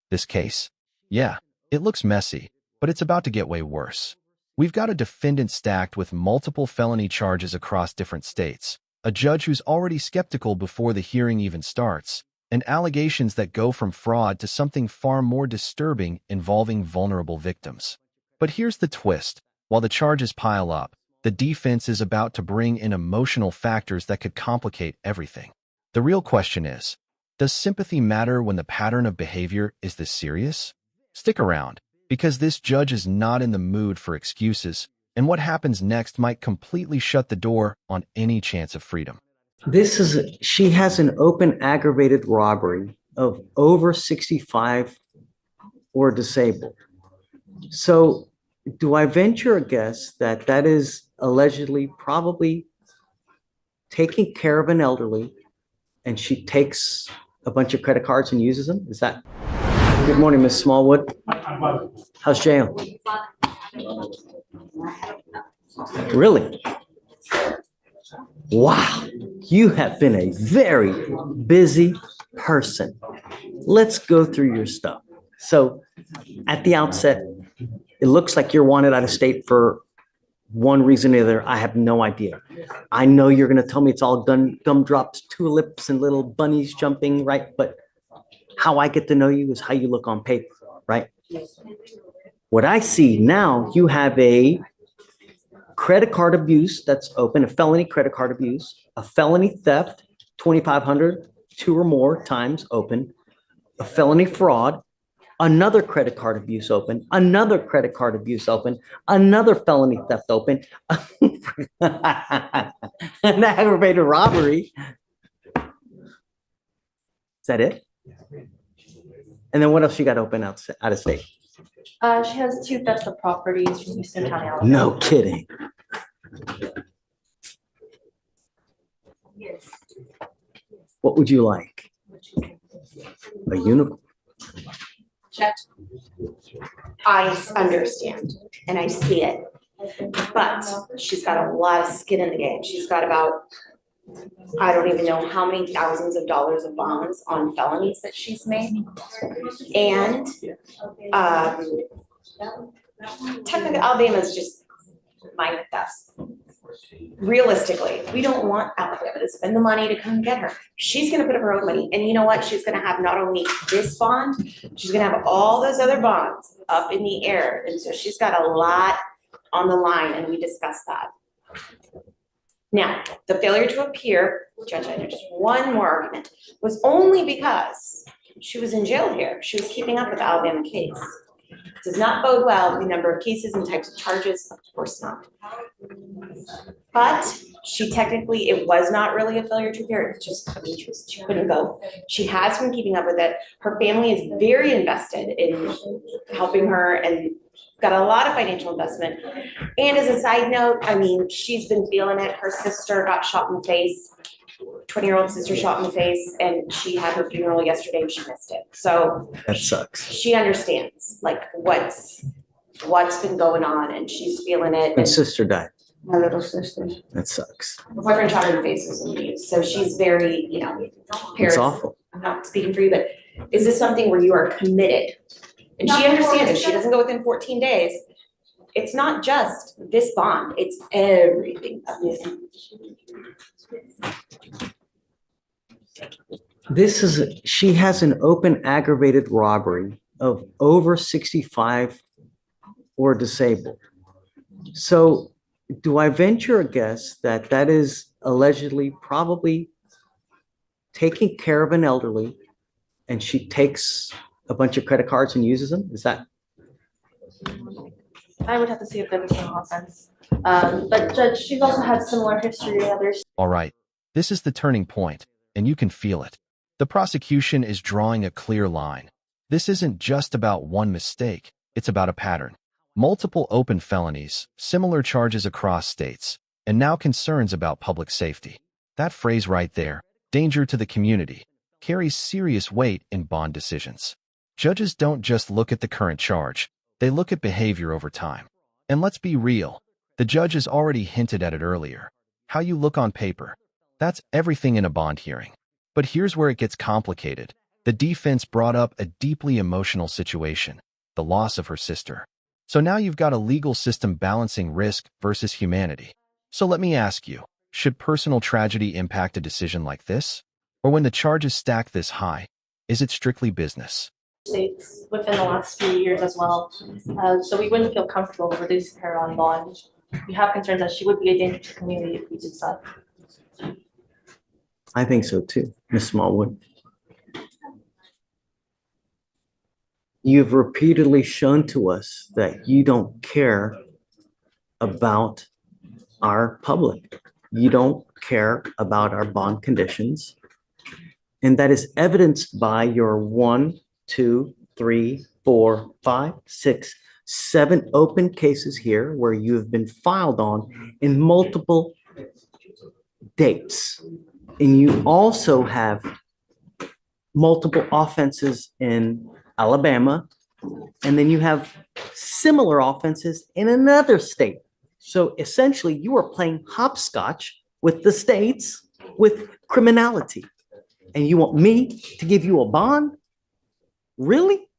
This case? Yeah, it looks messy, but it's about to get way worse. We've got a defendant stacked with multiple felony charges across different states, a judge who's already skeptical before the hearing even starts, and allegations that go from fraud to something far more disturbing involving vulnerable victims. But here's the twist. While the charges pile up, the defense is about to bring in emotional factors that could complicate everything. The real question is, does sympathy matter when the pattern of behavior is this serious? Stick around, because this judge is not in the mood for excuses, and what happens next might completely shut the door on any chance of freedom. She has an open aggravated robbery of over 65 or disabled. So do I venture a guess that that is allegedly probably taking care of an elderly and she takes a bunch of credit cards and uses them? Is that? Good morning, Miss Smallwood. How's jail? Really? Wow, you have been a very busy person. Let's go through your stuff. So at the outset, it looks like you're wanted out of state for one reason or the other. I have no idea. I know you're going to tell me it's all gumdrops, tulips, and little bunnies jumping, right? But how I get to know you is how you look on paper, right? What I see now, you have a credit card abuse that's open, a felony credit card abuse, a felony theft, 2,500, 2 or more times open, a felony fraud, another credit card abuse open, another credit card abuse open, another felony theft open, an aggravated robbery. Is that it? And then what else you got open out of state? She has 2 thefts of properties from Houston County, Alabama. No kidding. Yes. What would you like? A unicorn. Judge, I understand and I see it, but she's got a lot of skin in the game. She's got about, I don't even know how many thousands of dollars of bonds on felonies that she's made. And technically Alabama's just minor thefts. Realistically, we don't want Alabama to spend the money to come get her. She's going to put up her own money. And you know what? She's going to have not only this bond, she's going to have all those other bonds up in the air. And so she's got a lot on the line, and we discussed that. Now, the failure to appear, Judge, I know just one more argument, was only because she was in jail here. She was keeping up with the Alabama case. Does not bode well the number of cases and types of charges, of course not. But she technically, it was not really a failure to appear, it's just, I mean, she couldn't go. She has been keeping up with it. Her family is very invested in helping her and got a lot of financial investment. And as a side note, I mean, she's been feeling it. Her sister got shot in the face, 20-year-old sister shot in the face, and she had her funeral yesterday and she missed it. So That sucks. she understands like what's been going on, and she's feeling it. And sister died. My little sister. That sucks. Her boyfriend shot her in the face with some news. So she's very, you know, It's parents, awful. I'm not speaking for you, but is this something where you are committed? And she understands if she doesn't go within 14 days, it's not just this bond, it's everything. She has an open aggravated robbery of over 65 or disabled. So do I venture a guess that that is allegedly probably taking care of an elderly and she takes a bunch of credit cards and uses them? Is that? I would have to see if there was some offense. But Judge, she's also had similar history in others. All right, this is the turning point, and you can feel it. The prosecution is drawing a clear line. This isn't just about one mistake, it's about a pattern. Multiple open felonies, similar charges across states, and now concerns about public safety. That phrase right there, danger to the community, carries serious weight in bond decisions. Judges don't just look at the current charge, they look at behavior over time. And let's be real, the judge has already hinted at it earlier. How you look on paper. That's everything in a bond hearing. But here's where it gets complicated. The defense brought up a deeply emotional situation, the loss of her sister. So now you've got a legal system balancing risk versus humanity. So let me ask you, should personal tragedy impact a decision like this? Or when the charges stack this high, is it strictly business? States within the last few years as well. So we wouldn't feel comfortable releasing her on bond. We have concerns that she would be a danger to the community if we did so. I think so too, Ms. Smallwood. You've repeatedly shown to us that you don't care about our public. You don't care about our bond conditions. And that is evidenced by your 1, 2, 3, 4, 5, 6, 7 open cases here where you have been filed on in multiple dates. And you also have multiple offenses in Alabama, and then you have similar offenses in another state. So essentially, you are playing hopscotch with the states with criminality. And you want me to give you a bond? Really?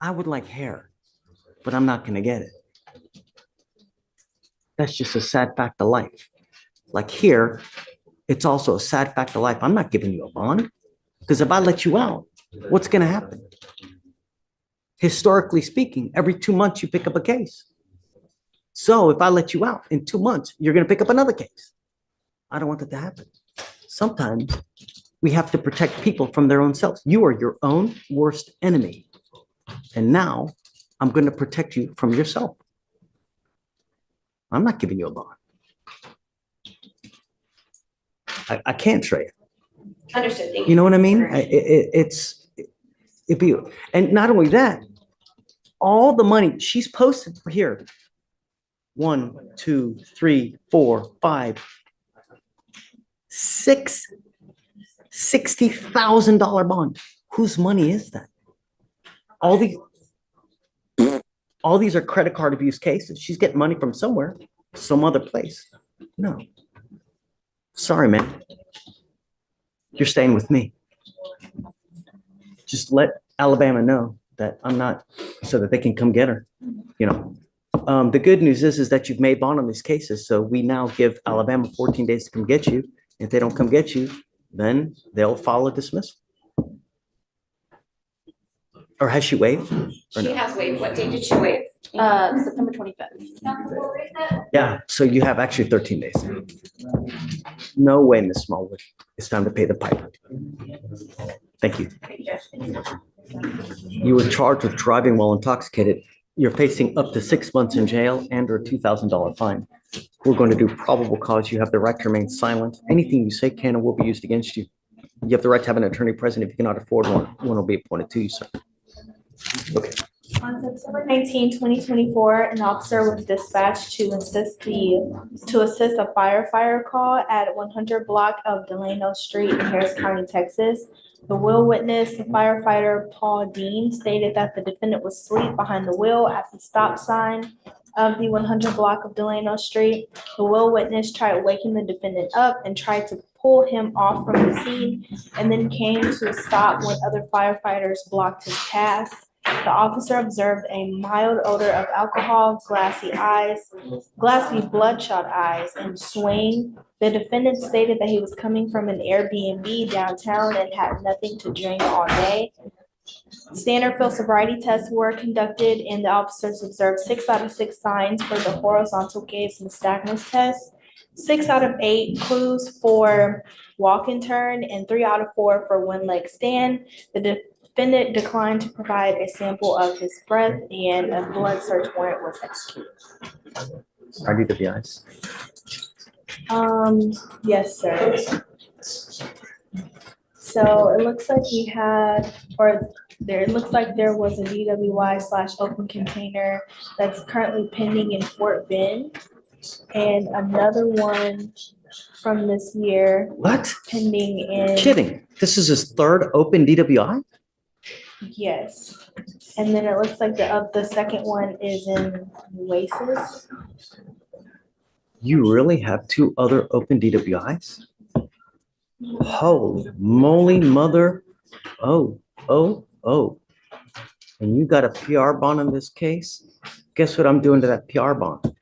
I would like hair, but I'm not going to get it. That's just a sad fact of life. Like here, it's also a sad fact of life. I'm not giving you a bond because if I let you out, what's going to happen? Historically speaking, every 2 months you pick up a case. So if I let you out in 2 months, you're going to pick up another case. I don't want that to happen. Sometimes we have to protect people from their own selves. You are your own worst enemy. And now I'm going to protect you from yourself. I'm not giving you a bond. I can't, Shreya. Understood. Thank You know what I mean? It'd be, and not only that, all the money she's posted here, 1, 2, 3, 4, 5, 6, $60,000 bond. Whose money is that? All these are credit card abuse cases. She's getting money from somewhere, some other place. No. Sorry, man. You're staying with me. Just let Alabama know that I'm not, so that they can come get her. You know, the good news is that you've made bond on these cases. So we now give Alabama 14 days to come get you. If they don't come get you, then they'll file a dismissal. Or has she waived? She has waived. What date did she waive? September 25th. Yeah, so you have actually 13 days. No way, Ms. Smallwood. It's time to pay the piper. Thank you. You were charged with driving while intoxicated. You're facing up to 6 months in jail and or a $2,000 fine. We're going to do probable cause. You have the right to remain silent. Anything you say can and will be used against you. You have the right to have an attorney present. If you cannot afford one will be appointed to you, sir. Okay. On September 19, 2024, an officer was dispatched to assist a firefighter call at 100 block of Delano Street in Harris County, Texas. The wheel witness, the firefighter Paul Dean, stated that the defendant was asleep behind the wheel at the stop sign of the 100 block of Delano Street. The wheel witness tried waking the defendant up and tried to pull him off from the scene, and then came to a stop when other firefighters blocked his path. The officer observed a mild odor of alcohol, glassy bloodshot eyes, and swaying. The defendant stated that he was coming from an Airbnb downtown and had nothing to drink all day. Standard field sobriety tests were conducted, and the officers observed 6 out of 6 signs for the horizontal gaze nystagmus test, 6 out of 8 clues for walk and turn, and 3 out of 4 for one leg stand. The defendant declined to provide a sample of his breath, and a blood search warrant was executed. I need the eyes. Yes, sir. So it looks like we had, it looks like there was a DWI/open container that's currently pending in Fort Bend, and another one from this year What? pending in. Kidding. This is his third open DWI? Yes, and then it looks like the second one is in Oasis. You really have 2 other open DWIs? Holy moly, mother. Oh, oh. And you got a PR bond on this case? Guess what I'm doing to that PR bond?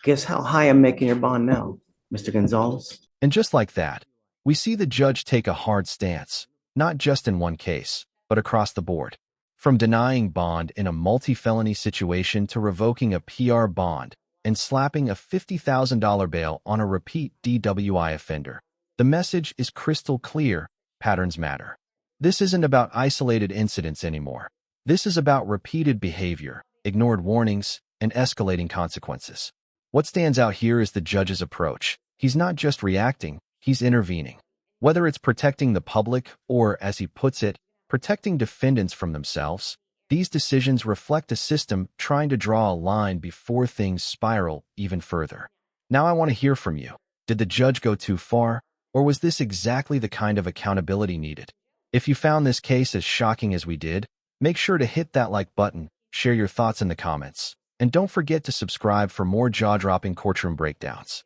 Guess how high I'm making your bond now, Mr. Gonzalez? And just like that, we see the judge take a hard stance, not just in one case, but across the board. From denying bond in a multi-felony situation to revoking a PR bond and slapping a $50,000 bail on a repeat DWI offender. The message is crystal clear: patterns matter. This isn't about isolated incidents anymore. This is about repeated behavior, ignored warnings, and escalating consequences. What stands out here is the judge's approach. He's not just reacting, he's intervening. Whether it's protecting the public or, as he puts it, protecting defendants from themselves, these decisions reflect a system trying to draw a line before things spiral even further. Now I want to hear from you. Did the judge go too far, or was this exactly the kind of accountability needed? If you found this case as shocking as we did, make sure to hit that like button, share your thoughts in the comments, and don't forget to subscribe for more jaw-dropping courtroom breakdowns.